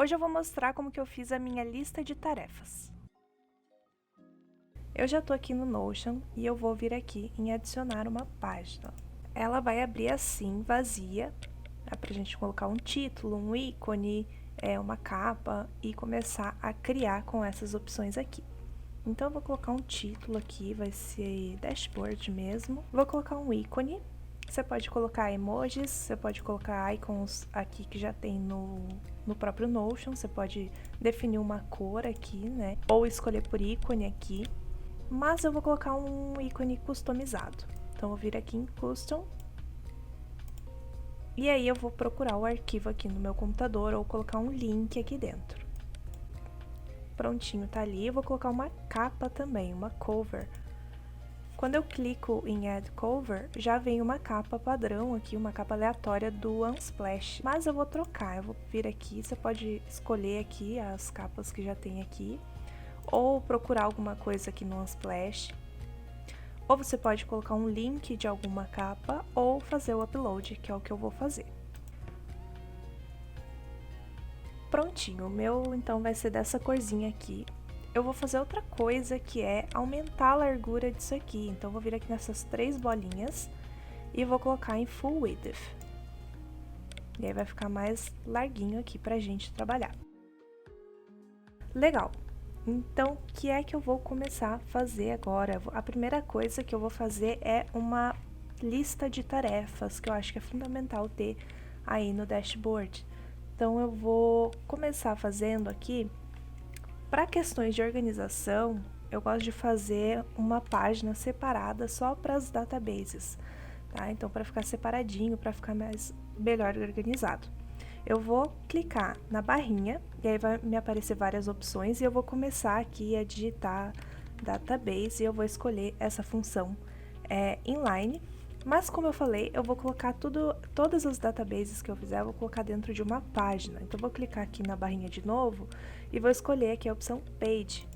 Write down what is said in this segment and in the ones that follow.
Hoje eu vou mostrar como que eu fiz a minha lista de tarefas. Eu já tô aqui no Notion e eu vou vir aqui em adicionar uma página. Ela vai abrir assim, vazia, pra gente colocar um título, um ícone, uma capa e começar a criar com essas opções aqui. Então eu vou colocar um título aqui, vai ser dashboard mesmo. Vou colocar um ícone. Você pode colocar emojis, você pode colocar icons aqui que já tem no próprio Notion, você pode definir uma cor aqui, né? Ou escolher por ícone aqui. Mas eu vou colocar um ícone customizado. Então, eu vou vir aqui em Custom. E aí, eu vou procurar o arquivo aqui no meu computador ou colocar um link aqui dentro. Prontinho, tá ali. Eu vou colocar uma capa também, uma cover. Quando eu clico em Add Cover, já vem uma capa padrão aqui, uma capa aleatória do Unsplash. Mas eu vou trocar, eu vou vir aqui, você pode escolher aqui as capas que já tem aqui, ou procurar alguma coisa aqui no Unsplash. Ou você pode colocar um link de alguma capa, ou fazer o upload, que é o que eu vou fazer. Prontinho, o meu então vai ser dessa corzinha aqui. Eu vou fazer outra coisa que é aumentar a largura disso aqui. Então, eu vou vir aqui nessas 3 bolinhas e vou colocar em Full Width. E aí vai ficar mais larguinho aqui pra gente trabalhar. Legal! Então, o que é que eu vou começar a fazer agora? A primeira coisa que eu vou fazer é uma lista de tarefas, que eu acho que é fundamental ter aí no dashboard. Então, eu vou começar fazendo aqui. Para questões de organização, eu gosto de fazer uma página separada só para as databases, tá? Então, para ficar separadinho, para ficar melhor organizado. Eu vou clicar na barrinha e aí vai me aparecer várias opções e eu vou começar aqui a digitar database e eu vou escolher essa função inline. Mas como eu falei, eu vou colocar todas as databases que eu fizer, eu vou colocar dentro de uma página. Então, eu vou clicar aqui na barrinha de novo e vou escolher aqui a opção Page.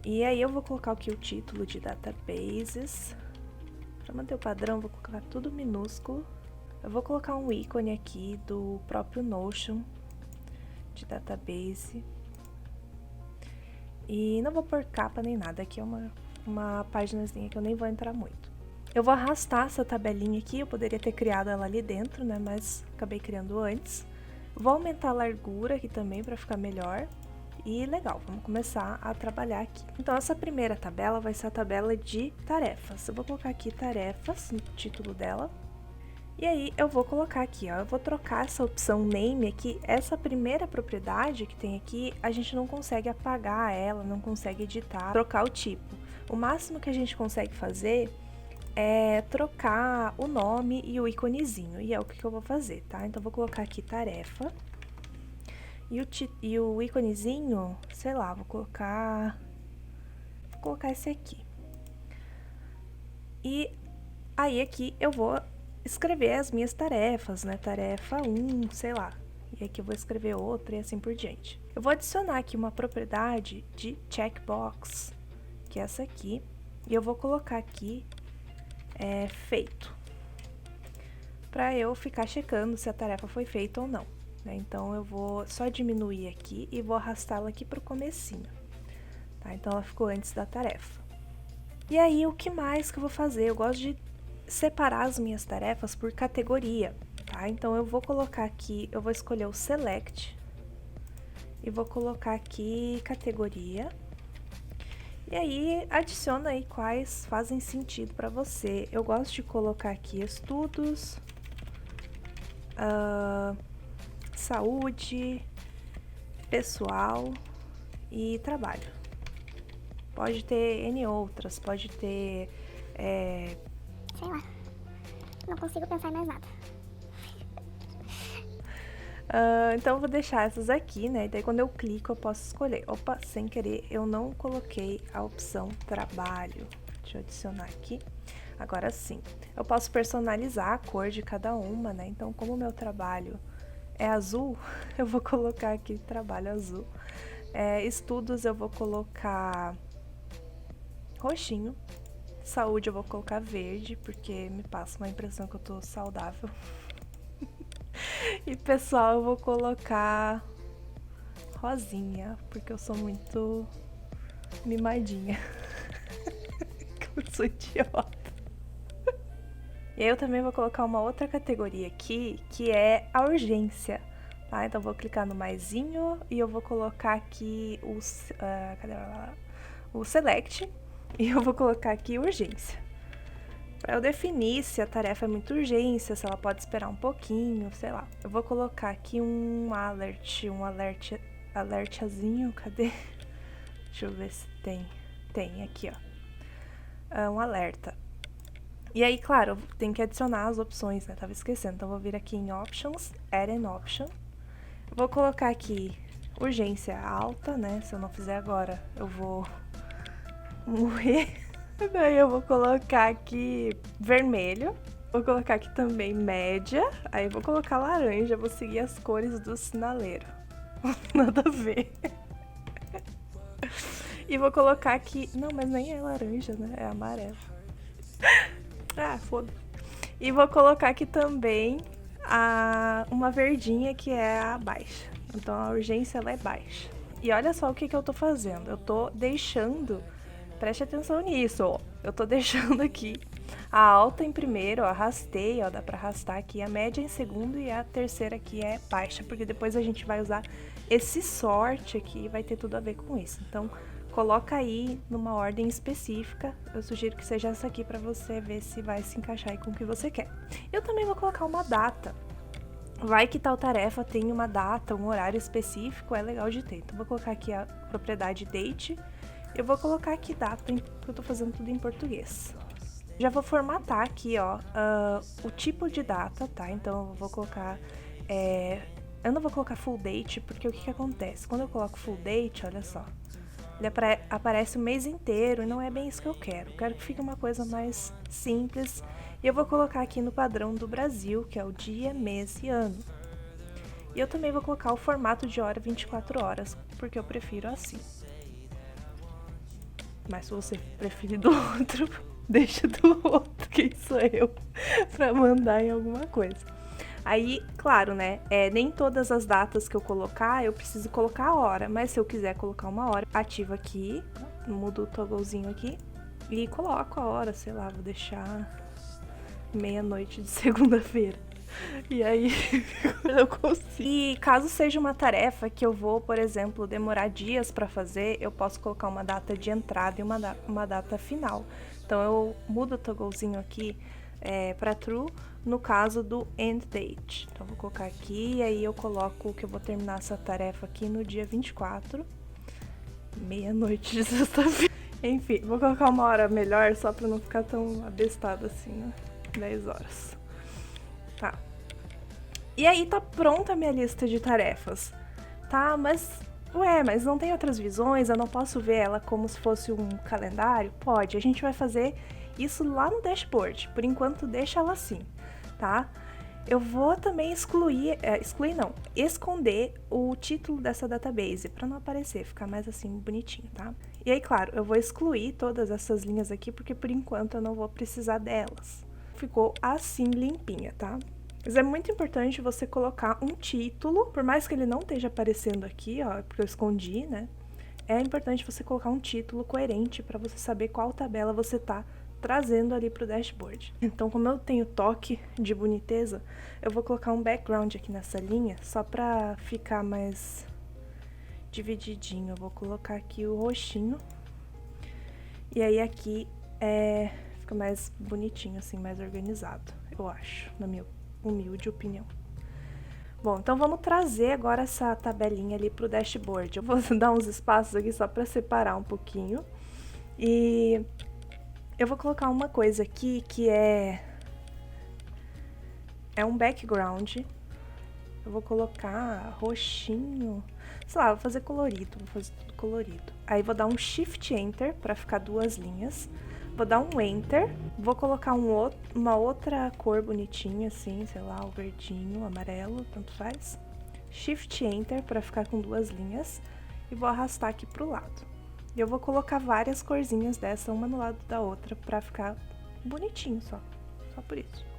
E aí, eu vou colocar aqui o título de databases. Para manter o padrão, vou colocar tudo minúsculo. Eu vou colocar um ícone aqui do próprio Notion de database. E não vou pôr capa nem nada, aqui é uma paginazinha que eu nem vou entrar muito. Eu vou arrastar essa tabelinha aqui, eu poderia ter criado ela ali dentro, né, mas acabei criando antes. Vou aumentar a largura aqui também para ficar melhor. E legal, vamos começar a trabalhar aqui. Então, essa primeira tabela vai ser a tabela de tarefas. Eu vou colocar aqui tarefas no título dela. E aí, eu vou colocar aqui, ó, eu vou trocar essa opção name aqui, essa primeira propriedade que tem aqui, a gente não consegue apagar ela, não consegue editar, trocar o tipo. O máximo que a gente consegue fazer é trocar o nome e o íconezinho, e é o que eu vou fazer, tá? Então, eu vou colocar aqui tarefa, e o íconezinho, sei lá, vou colocar esse aqui. E aí, aqui, eu vou escrever as minhas tarefas, né? Tarefa 1, sei lá. E aqui eu vou escrever outra e assim por diante. Eu vou adicionar aqui uma propriedade de checkbox, que é essa aqui, e eu vou colocar aqui feito, para eu ficar checando se a tarefa foi feita ou não, né? Então, eu vou só diminuir aqui e vou arrastá-la aqui para o comecinho, tá? Então, ela ficou antes da tarefa. E aí, o que mais que eu vou fazer? Eu gosto de separar as minhas tarefas por categoria, tá? Então, eu vou colocar aqui, eu vou escolher o Select e vou colocar aqui categoria. E aí, adiciona aí quais fazem sentido para você. Eu gosto de colocar aqui estudos, saúde, pessoal e trabalho. Pode ter N outras, pode ter... sei lá, não consigo pensar em mais nada. Então, eu vou deixar essas aqui, né? E daí, quando eu clico, eu posso escolher. Opa, sem querer, eu não coloquei a opção trabalho. Deixa eu adicionar aqui. Agora sim, eu posso personalizar a cor de cada uma, né? Então, como o meu trabalho é azul, eu vou colocar aqui trabalho azul. Estudos, eu vou colocar roxinho. Saúde, eu vou colocar verde, porque me passa uma impressão que eu tô saudável. E pessoal, eu vou colocar rosinha, porque eu sou muito mimadinha. Eu sou idiota. E aí eu também vou colocar uma outra categoria aqui, que é a urgência. Tá? Então eu vou clicar no maisinho e eu vou colocar aqui o select e eu vou colocar aqui urgência. Para eu definir se a tarefa é muito urgência, se ela pode esperar um pouquinho, sei lá. Eu vou colocar aqui um alertazinho, cadê? Deixa eu ver se tem. Tem aqui, ó. Um alerta. E aí, claro, tem que adicionar as opções, né? Tava esquecendo. Então, eu vou vir aqui em Options, Add an Option. Vou colocar aqui urgência alta, né? Se eu não fizer agora, eu vou morrer. Daí eu vou colocar aqui vermelho. Vou colocar aqui também média. Aí eu vou colocar laranja. Vou seguir as cores do sinaleiro. Nada a ver. E vou colocar aqui... Não, mas nem é laranja, né? É amarelo. Ah, foda. E vou colocar aqui também uma verdinha que é a baixa. Então a urgência ela é baixa. E olha só o que eu tô fazendo. Eu tô deixando... Preste atenção nisso, ó. Eu tô deixando aqui a alta em primeiro, ó, arrastei, ó, dá pra arrastar aqui, a média em segundo e a terceira aqui é baixa, porque depois a gente vai usar esse sort aqui e vai ter tudo a ver com isso. Então, coloca aí numa ordem específica, eu sugiro que seja essa aqui pra você ver se vai se encaixar aí com o que você quer. Eu também vou colocar uma data. Vai que tal tarefa tem uma data, um horário específico, é legal de ter. Então, vou colocar aqui a propriedade date. Eu vou colocar aqui data, porque eu tô fazendo tudo em português. Já vou formatar aqui, ó, o tipo de data, tá? Então, eu vou colocar... eu não vou colocar full date, porque o que acontece? Quando eu coloco full date, olha só, ele aparece o mês inteiro e não é bem isso que eu quero. Eu quero que fique uma coisa mais simples. E eu vou colocar aqui no padrão do Brasil, que é o dia, mês e ano. E eu também vou colocar o formato de hora 24 horas, porque eu prefiro assim. Mas se você preferir do outro, deixa do outro, quem sou eu pra mandar em alguma coisa. Aí, claro, né, nem todas as datas que eu colocar, eu preciso colocar a hora, mas se eu quiser colocar uma hora, ativo aqui, mudo o togglezinho aqui e coloco a hora, sei lá, vou deixar meia-noite de segunda-feira. E aí, eu consigo. E caso seja uma tarefa que eu vou, por exemplo, demorar dias pra fazer, eu posso colocar uma data de entrada e uma data final. Então, eu mudo o togglezinho aqui pra true, no caso do end date. Então, vou colocar aqui e aí eu coloco que eu vou terminar essa tarefa aqui no dia 24, meia-noite de sexta-feira. Enfim, vou colocar uma hora melhor só pra não ficar tão abestado assim, né? 10 horas. Tá. E aí tá pronta a minha lista de tarefas. Tá, mas não tem outras visões? Eu não posso ver ela como se fosse um calendário? Pode, a gente vai fazer isso lá no dashboard. Por enquanto, deixa ela assim, tá? Eu vou também esconder o título dessa database para não aparecer, ficar mais assim bonitinho, tá? E aí, claro, eu vou excluir todas essas linhas aqui porque por enquanto eu não vou precisar delas. Ficou assim limpinha, tá? Mas é muito importante você colocar um título, por mais que ele não esteja aparecendo aqui, ó, porque eu escondi, né? É importante você colocar um título coerente para você saber qual tabela você tá trazendo ali pro dashboard. Então, como eu tenho toque de boniteza, eu vou colocar um background aqui nessa linha, só pra ficar mais divididinho. Eu vou colocar aqui o roxinho. E aí aqui fica mais bonitinho, assim, mais organizado, eu acho, na minha humilde opinião. Bom, então vamos trazer agora essa tabelinha ali pro dashboard. Eu vou dar uns espaços aqui só para separar um pouquinho. E eu vou colocar uma coisa aqui que é um background. Eu vou colocar roxinho, sei lá, vou fazer colorido, vou fazer tudo colorido. Aí vou dar um Shift Enter para ficar duas linhas. Vou dar um Enter, vou colocar uma outra cor bonitinha assim, sei lá, o verdinho, o amarelo, tanto faz. Shift Enter para ficar com duas linhas e vou arrastar aqui pro lado. E eu vou colocar várias corzinhas dessa, uma no lado da outra, para ficar bonitinho só por isso.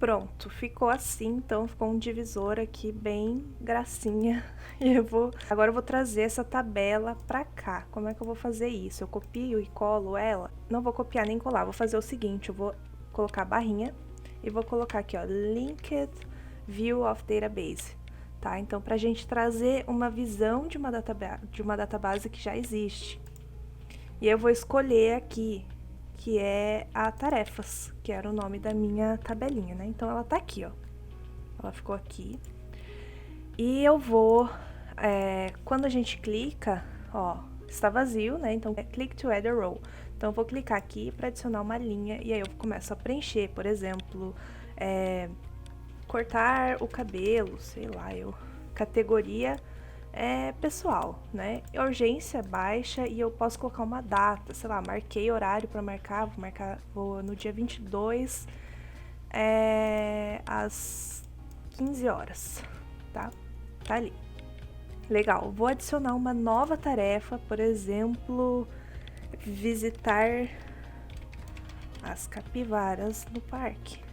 Pronto, ficou assim, então ficou um divisor aqui bem gracinha. E agora eu vou trazer essa tabela pra cá. Como é que eu vou fazer isso? Eu copio e colo ela? Não vou copiar nem colar, vou fazer o seguinte, eu vou colocar a barrinha e vou colocar aqui, ó, Linked View of Database, tá? Então, pra gente trazer uma visão de uma database que já existe. E eu vou escolher aqui, que é a tarefas, que era o nome da minha tabelinha, né? Então, ela tá aqui, ó. Ela ficou aqui. E eu vou, quando a gente clica, ó, está vazio, né? Então, click to add a row. Então, eu vou clicar aqui para adicionar uma linha e aí eu começo a preencher, por exemplo, cortar o cabelo, sei lá, categoria pessoal, né? Urgência baixa e eu posso colocar uma data, sei lá, marquei horário para marcar, vou no dia 22, às 15 horas, tá? Tá ali. Legal, vou adicionar uma nova tarefa, por exemplo, visitar as capivaras no parque.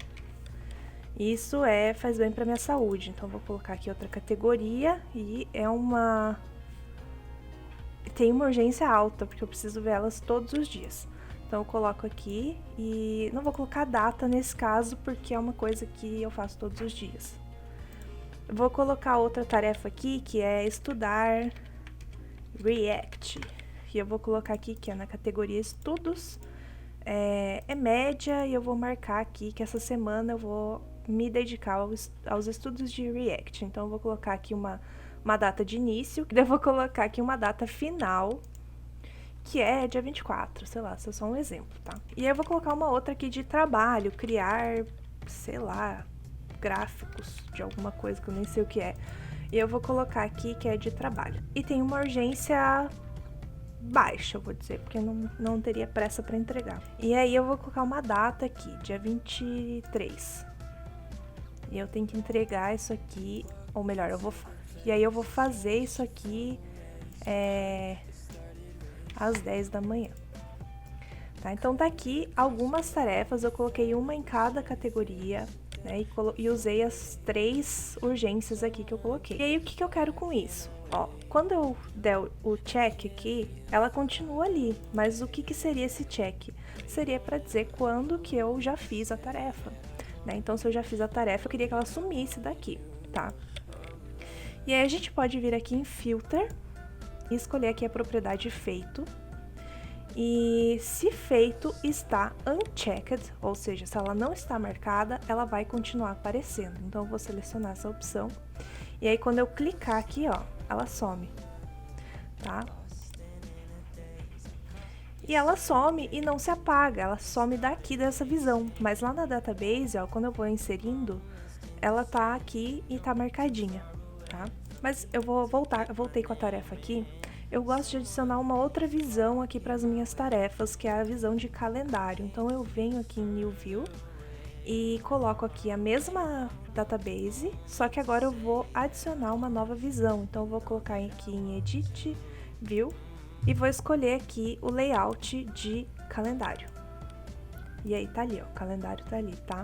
Isso faz bem para minha saúde, então vou colocar aqui outra categoria e tem uma urgência alta, porque eu preciso ver elas todos os dias. Então eu coloco aqui e não vou colocar data nesse caso, porque é uma coisa que eu faço todos os dias. Vou colocar outra tarefa aqui, que é estudar React. E eu vou colocar aqui, que é na categoria estudos, é média, e eu vou marcar aqui que essa semana eu vou me dedicar aos estudos de React. Então, eu vou colocar aqui uma data de início, e eu vou colocar aqui uma data final, que é dia 24, sei lá, isso é só um exemplo, tá? E aí eu vou colocar uma outra aqui de trabalho, criar, sei lá, gráficos de alguma coisa que eu nem sei o que é. E eu vou colocar aqui que é de trabalho. E tem uma urgência baixa, eu vou dizer, porque não teria pressa para entregar. E aí eu vou colocar uma data aqui, dia 23. E eu tenho que entregar isso aqui, ou melhor, e aí eu vou fazer isso aqui às 10 da manhã. Tá? Então tá aqui algumas tarefas, eu coloquei uma em cada categoria, né, e usei as 3 urgências aqui que eu coloquei. E aí o que eu quero com isso? Ó, quando eu der o check aqui, ela continua ali, mas o que seria esse check? Seria para dizer quando que eu já fiz a tarefa, né? Então, se eu já fiz a tarefa, eu queria que ela sumisse daqui, tá? E aí, a gente pode vir aqui em Filter e escolher aqui a propriedade feito. E se feito está unchecked, ou seja, se ela não está marcada, ela vai continuar aparecendo. Então, eu vou selecionar essa opção. E aí, quando eu clicar aqui, ó, ela some, tá? E ela some e não se apaga, ela some daqui dessa visão. Mas lá na database, ó, quando eu vou inserindo, ela tá aqui e tá marcadinha, tá? Mas eu voltei com a tarefa aqui. Eu gosto de adicionar uma outra visão aqui para as minhas tarefas, que é a visão de calendário. Então, eu venho aqui em New View e coloco aqui a mesma database, só que agora eu vou adicionar uma nova visão. Então, eu vou colocar aqui em Edit View e vou escolher aqui o layout de calendário. E aí, tá ali, ó, o calendário tá ali, tá?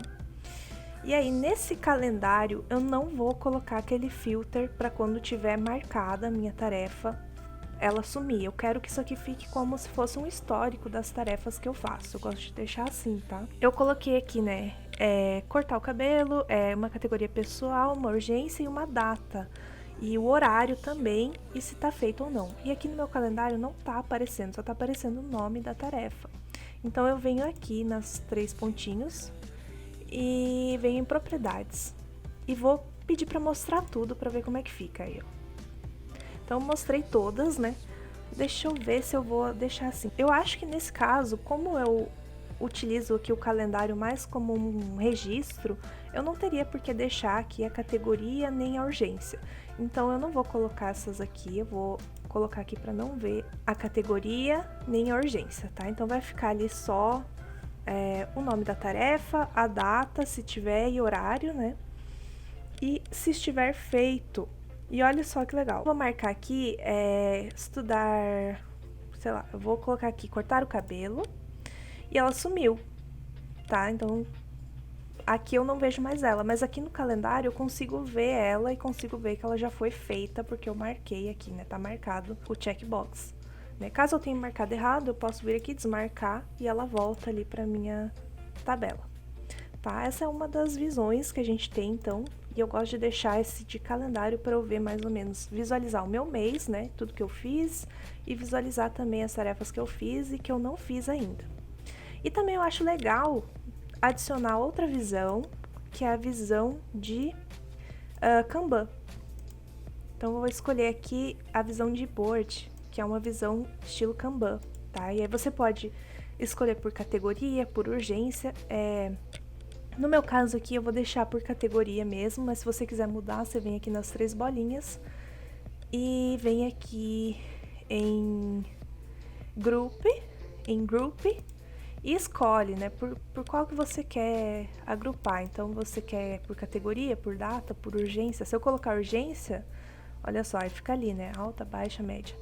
E aí, nesse calendário, eu não vou colocar aquele filter para quando tiver marcada a minha tarefa, ela sumir. Eu quero que isso aqui fique como se fosse um histórico das tarefas que eu faço. Eu gosto de deixar assim, tá? Eu coloquei aqui, né, cortar o cabelo, uma categoria pessoal, uma urgência e uma data. E o horário também, e se tá feito ou não. E aqui no meu calendário não tá aparecendo, só tá aparecendo o nome da tarefa. Então, eu venho aqui nas 3 pontinhos e venho em propriedades. E vou pedir para mostrar tudo para ver como é que fica aí, ó. Então, eu mostrei todas, né? Deixa eu ver se eu vou deixar assim. Eu acho que nesse caso, como eu utilizo aqui o calendário mais como um registro, eu não teria por que deixar aqui a categoria nem a urgência. Então, eu não vou colocar essas aqui, eu vou colocar aqui para não ver a categoria nem a urgência, tá? Então, vai ficar ali só o nome da tarefa, a data, se tiver, e horário, né? E se estiver feito. E olha só que legal. Vou marcar aqui, estudar, sei lá, eu vou colocar aqui cortar o cabelo e ela sumiu, tá? Então, aqui eu não vejo mais ela, mas aqui no calendário eu consigo ver ela e consigo ver que ela já foi feita, porque eu marquei aqui, né? Tá marcado o checkbox. Né? Caso eu tenha marcado errado, eu posso vir aqui desmarcar e ela volta ali pra minha tabela. Tá? Essa é uma das visões que a gente tem, então, e eu gosto de deixar esse de calendário para eu ver mais ou menos, visualizar o meu mês, né? Tudo que eu fiz e visualizar também as tarefas que eu fiz e que eu não fiz ainda. E também eu acho legal adicionar outra visão, que é a visão de Kanban. Então, eu vou escolher aqui a visão de board, que é uma visão estilo Kanban, tá? E aí você pode escolher por categoria, por urgência. No meu caso aqui, eu vou deixar por categoria mesmo, mas se você quiser mudar, você vem aqui nas 3 bolinhas e vem aqui em Group, e escolhe, né, por qual que você quer agrupar. Então, você quer por categoria, por data, por urgência. Se eu colocar urgência, olha só, aí fica ali, né, alta, baixa, média.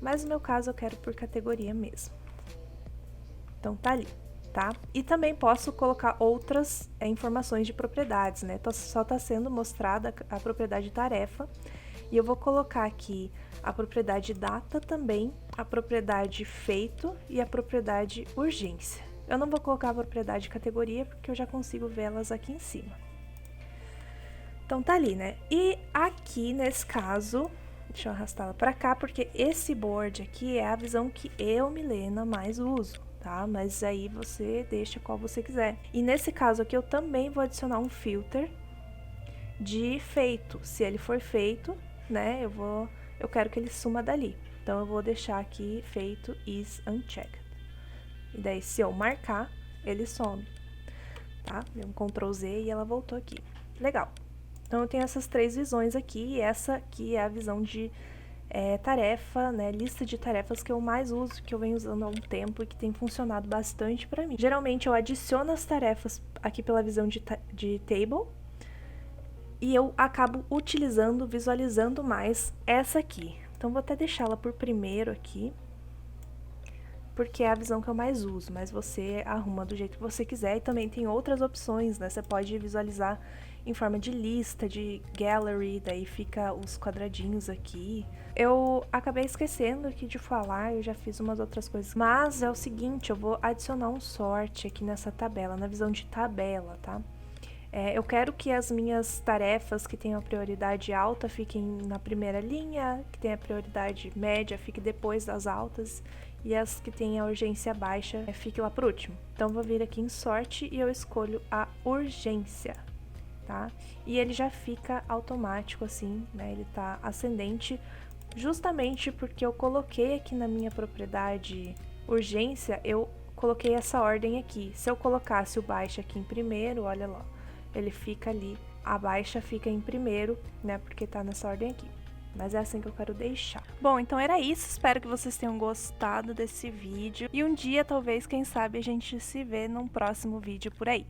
Mas no meu caso, eu quero por categoria mesmo. Então, tá ali. Tá? E também posso colocar outras informações de propriedades, né? Só está sendo mostrada a propriedade tarefa. E eu vou colocar aqui a propriedade data também, a propriedade feito e a propriedade urgência. Eu não vou colocar a propriedade categoria, porque eu já consigo vê-las aqui em cima. Então, tá ali, né? E aqui, nesse caso, deixa eu arrastá-la para cá, porque esse board aqui é a visão que eu, Milena, mais uso. Tá? Mas aí você deixa qual você quiser. E nesse caso aqui eu também vou adicionar um filter de feito. Se ele for feito, né, eu quero que ele suma dali. Então eu vou deixar aqui feito is unchecked. E daí se eu marcar, ele some. Tá? Deu um Ctrl Z e ela voltou aqui. Legal. Então eu tenho essas 3 visões aqui e essa aqui é a visão de tarefa, né, lista de tarefas que eu mais uso, que eu venho usando há um tempo e que tem funcionado bastante para mim. Geralmente eu adiciono as tarefas aqui pela visão de table e eu acabo utilizando, visualizando mais essa aqui. Então vou até deixá-la por primeiro aqui, porque é a visão que eu mais uso, mas você arruma do jeito que você quiser. E também tem outras opções, né? Você pode visualizar em forma de lista, de gallery, daí fica os quadradinhos aqui. Eu acabei esquecendo aqui de falar, eu já fiz umas outras coisas, mas é o seguinte, eu vou adicionar um sort aqui nessa tabela, na visão de tabela, tá? Eu quero que as minhas tarefas que tenham a prioridade alta fiquem na primeira linha, que tenha a prioridade média fique depois das altas, e as que têm a urgência baixa fique lá por último. Então, vou vir aqui em sorte e eu escolho a urgência, tá? E ele já fica automático assim, né? Ele tá ascendente, justamente porque eu coloquei aqui na minha propriedade urgência, eu coloquei essa ordem aqui. Se eu colocasse o baixa aqui em primeiro, olha lá, ele fica ali, a baixa fica em primeiro, né? Porque tá nessa ordem aqui. Mas é assim que eu quero deixar. Bom, então era isso. Espero que vocês tenham gostado desse vídeo. E um dia, talvez, quem sabe, a gente se vê num próximo vídeo por aí.